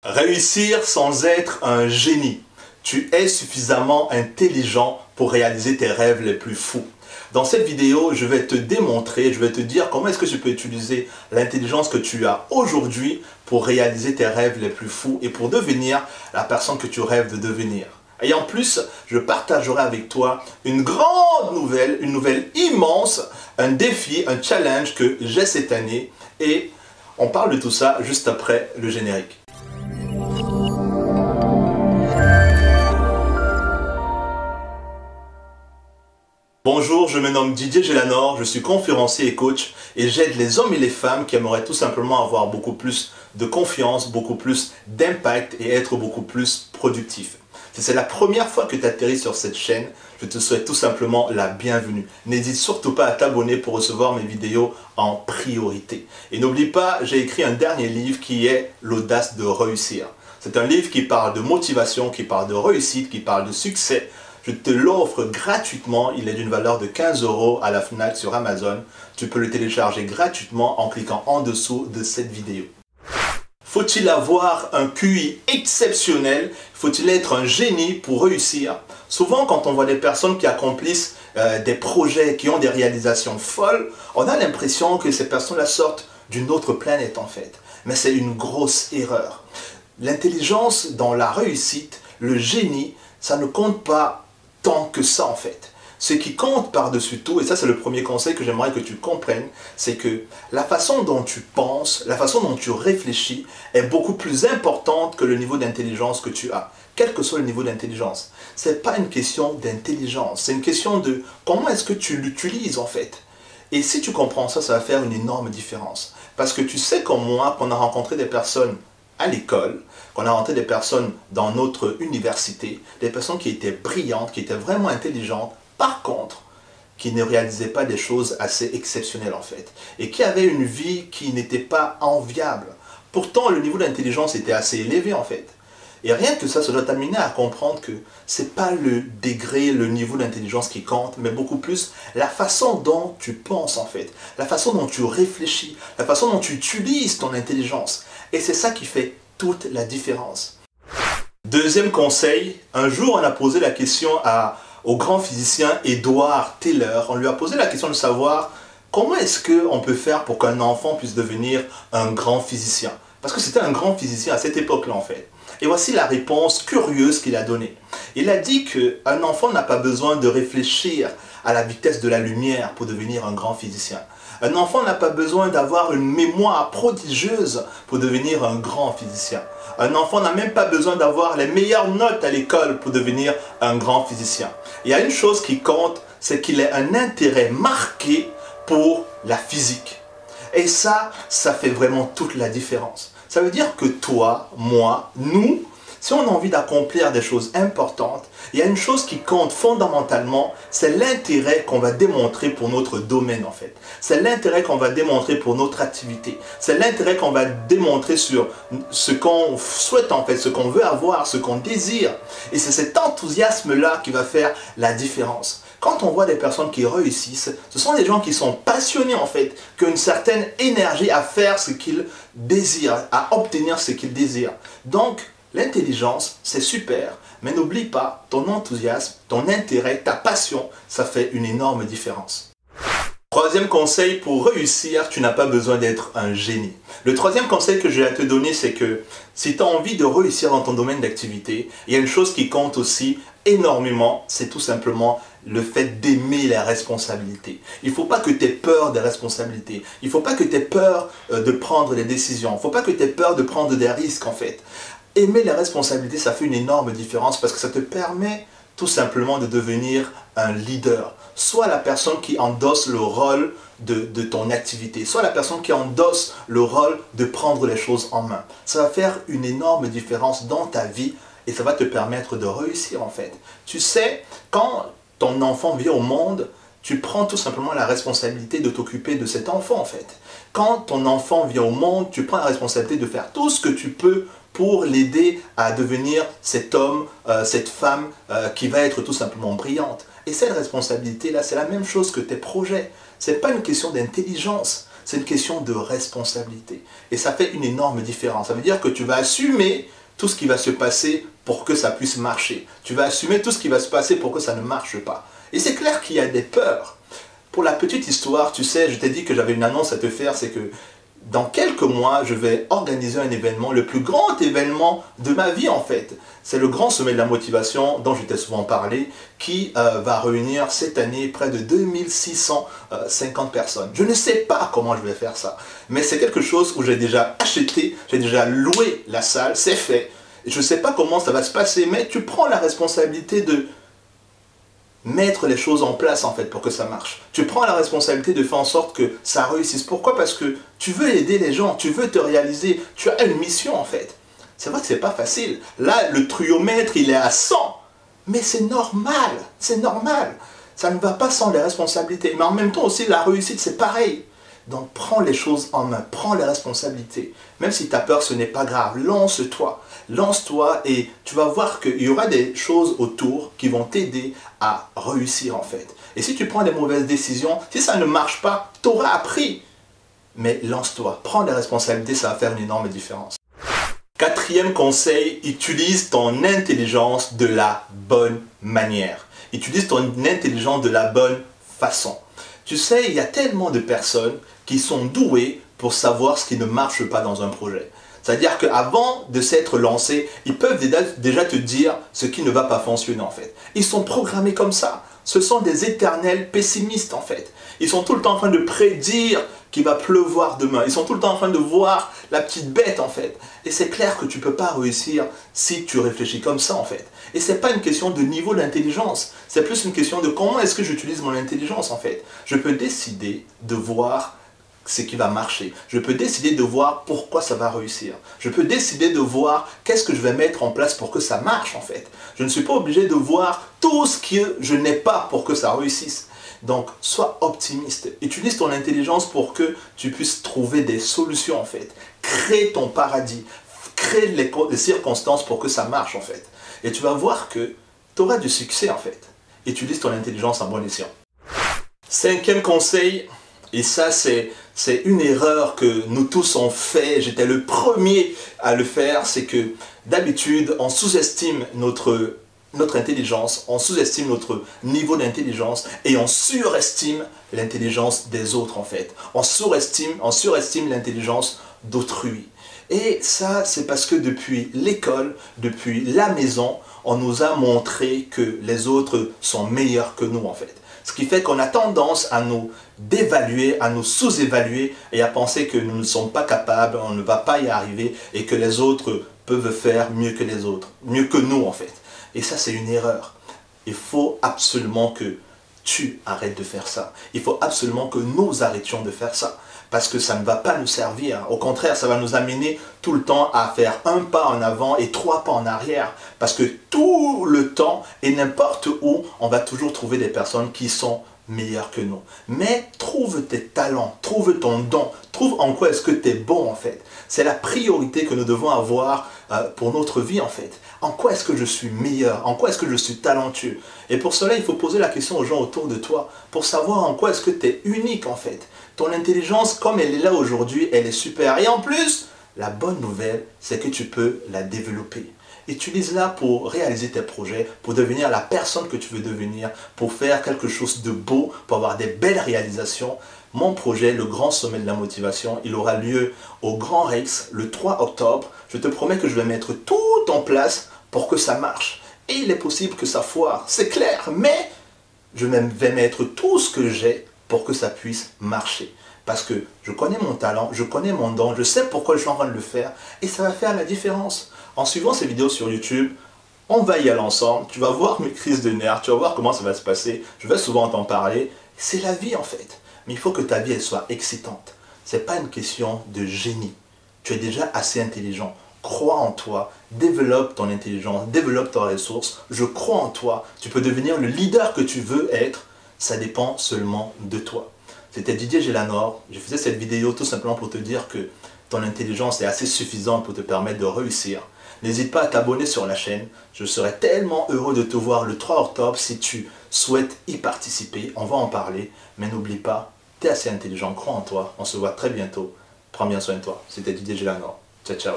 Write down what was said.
Réussir sans être un génie. Tu es suffisamment intelligent pour réaliser tes rêves les plus fous. Dans cette vidéo, je vais te démontrer, je vais te dire comment est-ce que tu peux utiliser l'intelligence que tu as aujourd'hui pour réaliser tes rêves les plus fous et pour devenir la personne que tu rêves de devenir. Et en plus, je partagerai avec toi une grande nouvelle, une nouvelle immense, un défi, un challenge que j'ai cette année. Et on parle de tout ça juste après le générique. Bonjour, je me nomme Didier Gélanor, je suis conférencier et coach et j'aide les hommes et les femmes qui aimeraient tout simplement avoir beaucoup plus de confiance, beaucoup plus d'impact et être beaucoup plus productifs. Si c'est la première fois que tu atterris sur cette chaîne, je te souhaite tout simplement la bienvenue. N'hésite surtout pas à t'abonner pour recevoir mes vidéos en priorité. Et n'oublie pas, j'ai écrit un dernier livre qui est L'audace de réussir. C'est un livre qui parle de motivation, qui parle de réussite, qui parle de succès. Je te l'offre gratuitement, il est d'une valeur de 15 € à la Fnac sur Amazon. Tu peux le télécharger gratuitement en cliquant en dessous de cette vidéo. Faut-il avoir un QI exceptionnel? Faut-il être un génie pour réussir? Souvent, quand on voit des personnes qui accomplissent des projets, qui ont des réalisations folles, on a l'impression que ces personnes-là sortent d'une autre planète en fait. Mais c'est une grosse erreur. L'intelligence dans la réussite, le génie, ça ne compte pas tant que ça en fait. Ce qui compte par-dessus tout, et ça c'est le premier conseil que j'aimerais que tu comprennes, c'est que la façon dont tu penses, la façon dont tu réfléchis est beaucoup plus importante que le niveau d'intelligence que tu as. Quel que soit le niveau d'intelligence. Ce n'est pas une question d'intelligence, c'est une question de comment est-ce que tu l'utilises en fait. Et si tu comprends ça, ça va faire une énorme différence. Parce que tu sais comme moi qu'on a rencontré des personnes à l'école, qu'on a rencontré des personnes dans notre université, des personnes qui étaient brillantes, qui étaient vraiment intelligentes, par contre, qui ne réalisaient pas des choses assez exceptionnelles en fait, et qui avaient une vie qui n'était pas enviable. Pourtant, le niveau d'intelligence était assez élevé en fait. Et rien que ça doit t'amener à comprendre que ce n'est pas le degré, le niveau d'intelligence qui compte, mais beaucoup plus la façon dont tu penses en fait, la façon dont tu réfléchis, la façon dont tu utilises ton intelligence. Et c'est ça qui fait toute la différence. Deuxième conseil, un jour on a posé la question au grand physicien Edward Teller. On lui a posé la question de savoir comment est-ce qu'on peut faire pour qu'un enfant puisse devenir un grand physicien. Parce que c'était un grand physicien à cette époque-là en fait. Et voici la réponse curieuse qu'il a donnée. Il a dit qu'un enfant n'a pas besoin de réfléchir à la vitesse de la lumière pour devenir un grand physicien. Un enfant n'a pas besoin d'avoir une mémoire prodigieuse pour devenir un grand physicien. Un enfant n'a même pas besoin d'avoir les meilleures notes à l'école pour devenir un grand physicien. Il y a une chose qui compte, c'est qu'il ait un intérêt marqué pour la physique. Et ça fait vraiment toute la différence. Ça veut dire que toi, moi, nous, si on a envie d'accomplir des choses importantes, il y a une chose qui compte fondamentalement, c'est l'intérêt qu'on va démontrer pour notre domaine en fait. C'est l'intérêt qu'on va démontrer pour notre activité. C'est l'intérêt qu'on va démontrer sur ce qu'on souhaite en fait, ce qu'on veut avoir, ce qu'on désire. Et c'est cet enthousiasme-là qui va faire la différence. Quand on voit des personnes qui réussissent, ce sont des gens qui sont passionnés en fait, qui ont une certaine énergie à faire ce qu'ils désirent, à obtenir ce qu'ils désirent. Donc, l'intelligence, c'est super, mais n'oublie pas, ton enthousiasme, ton intérêt, ta passion, ça fait une énorme différence. Troisième conseil, pour réussir, tu n'as pas besoin d'être un génie. Le troisième conseil que je vais te donner, c'est que si tu as envie de réussir dans ton domaine d'activité, il y a une chose qui compte aussi énormément, c'est tout simplement le fait d'aimer les responsabilités. Il ne faut pas que tu aies peur des responsabilités. Il ne faut pas que tu aies peur de prendre des décisions. Il ne faut pas que tu aies peur de prendre des risques en fait. Aimer les responsabilités, ça fait une énorme différence parce que ça te permet tout simplement de devenir un leader. Soit la personne qui endosse le rôle de ton activité, soit la personne qui endosse le rôle de prendre les choses en main. Ça va faire une énorme différence dans ta vie et ça va te permettre de réussir en fait. Tu sais, quand ton enfant vient au monde, tu prends tout simplement la responsabilité de t'occuper de cet enfant en fait. Quand ton enfant vient au monde, tu prends la responsabilité de faire tout ce que tu peux pour l'aider à devenir cet homme, cette femme qui va être tout simplement brillante. Et cette responsabilité-là, c'est la même chose que tes projets. Ce n'est pas une question d'intelligence, c'est une question de responsabilité. Et ça fait une énorme différence. Ça veut dire que tu vas assumer tout ce qui va se passer pour que ça puisse marcher. Tu vas assumer tout ce qui va se passer pour que ça ne marche pas. Et c'est clair qu'il y a des peurs. Pour la petite histoire, tu sais, je t'ai dit que j'avais une annonce à te faire, c'est que dans quelques mois, je vais organiser un événement, le plus grand événement de ma vie en fait. C'est le grand sommet de la motivation dont je t'ai souvent parlé, qui va réunir cette année près de 2650 personnes. Je ne sais pas comment je vais faire ça, mais c'est quelque chose où j'ai déjà acheté, j'ai déjà loué la salle, c'est fait. Je ne sais pas comment ça va se passer, mais tu prends la responsabilité de mettre les choses en place en fait pour que ça marche. Tu prends la responsabilité de faire en sorte que ça réussisse. Pourquoi? Parce que tu veux aider les gens, tu veux te réaliser, tu as une mission en fait. C'est vrai que c'est pas facile. Là, le triomètre, il est à 100. Mais c'est normal, c'est normal. Ça ne va pas sans les responsabilités. Mais en même temps aussi, la réussite, c'est pareil. Donc prends les choses en main, prends les responsabilités. Même si tu as peur, ce n'est pas grave. Lance-toi. Lance-toi et tu vas voir qu'il y aura des choses autour qui vont t'aider à réussir en fait. Et si tu prends des mauvaises décisions, si ça ne marche pas, tu auras appris. Mais lance-toi, prends les responsabilités, ça va faire une énorme différence. Quatrième conseil, utilise ton intelligence de la bonne manière. Utilise ton intelligence de la bonne façon. Tu sais, il y a tellement de personnes qui sont douées pour savoir ce qui ne marche pas dans un projet. C'est-à-dire qu'avant de s'être lancés, ils peuvent déjà te dire ce qui ne va pas fonctionner en fait. Ils sont programmés comme ça. Ce sont des éternels pessimistes en fait. Ils sont tout le temps en train de prédire qu'il va pleuvoir demain. Ils sont tout le temps en train de voir la petite bête en fait. Et c'est clair que tu ne peux pas réussir si tu réfléchis comme ça en fait. Et ce n'est pas une question de niveau d'intelligence. C'est plus une question de comment est-ce que j'utilise mon intelligence en fait. Je peux décider de voir ce qui va marcher. Je peux décider de voir pourquoi ça va réussir. Je peux décider de voir qu'est-ce que je vais mettre en place pour que ça marche en fait. Je ne suis pas obligé de voir tout ce que je n'ai pas pour que ça réussisse. Donc, sois optimiste. Utilise ton intelligence pour que tu puisses trouver des solutions en fait. Crée ton paradis. Crée les circonstances pour que ça marche en fait. Et tu vas voir que tu auras du succès en fait. Utilise ton intelligence en bon escient. Cinquième conseil, et ça c'est une erreur que nous tous on fait, j'étais le premier à le faire, c'est que d'habitude on sous-estime notre intelligence, on sous-estime notre niveau d'intelligence et on surestime l'intelligence des autres en fait. On surestime l'intelligence d'autrui. Et ça, c'est parce que depuis l'école, depuis la maison, on nous a montré que les autres sont meilleurs que nous en fait. Ce qui fait qu'on a tendance à nous dévaluer, à nous sous-évaluer et à penser que nous ne sommes pas capables, on ne va pas y arriver et que les autres peuvent faire mieux que les autres, mieux que nous en fait. Et ça, c'est une erreur. Il faut absolument que tu arrêtes de faire ça. Il faut absolument que nous arrêtions de faire ça. Parce que ça ne va pas nous servir. Au contraire, ça va nous amener tout le temps à faire un pas en avant et 3 pas en arrière. Parce que tout le temps et n'importe où, on va toujours trouver des personnes qui sont meilleures que nous. Mais trouve tes talents, trouve ton don, trouve en quoi est-ce que tu es bon en fait. C'est la priorité que nous devons avoir pour notre vie en fait. En quoi est-ce que je suis meilleur? En quoi est-ce que je suis talentueux? Et pour cela, il faut poser la question aux gens autour de toi pour savoir en quoi est-ce que tu es unique en fait. Ton intelligence, comme elle est là aujourd'hui, elle est super. Et en plus, la bonne nouvelle, c'est que tu peux la développer. Utilise-la pour réaliser tes projets, pour devenir la personne que tu veux devenir, pour faire quelque chose de beau, pour avoir des belles réalisations. Mon projet, le Grand Sommet de la Motivation, il aura lieu au Grand Rex le 3 octobre. Je te promets que je vais mettre tout en place pour que ça marche. Et il est possible que ça foire, c'est clair, mais je vais mettre tout ce que j'ai pour que ça puisse marcher. Parce que je connais mon talent, je connais mon don, je sais pourquoi je suis en train de le faire et ça va faire la différence. En suivant ces vidéos sur YouTube, on va y aller ensemble, tu vas voir mes crises de nerfs, tu vas voir comment ça va se passer, je vais souvent t'en parler. C'est la vie en fait, mais il faut que ta vie elle soit excitante. Ce n'est pas une question de génie, tu es déjà assez intelligent. Crois en toi, développe ton intelligence, développe tes ressources, je crois en toi, tu peux devenir le leader que tu veux être, ça dépend seulement de toi. C'était Didier Gélanor, je faisais cette vidéo tout simplement pour te dire que ton intelligence est assez suffisante pour te permettre de réussir. N'hésite pas à t'abonner sur la chaîne, je serai tellement heureux de te voir le 3 octobre si tu souhaites y participer, on va en parler, mais n'oublie pas, tu es assez intelligent, crois en toi, on se voit très bientôt, prends bien soin de toi, c'était Didier Gélanor, ciao ciao.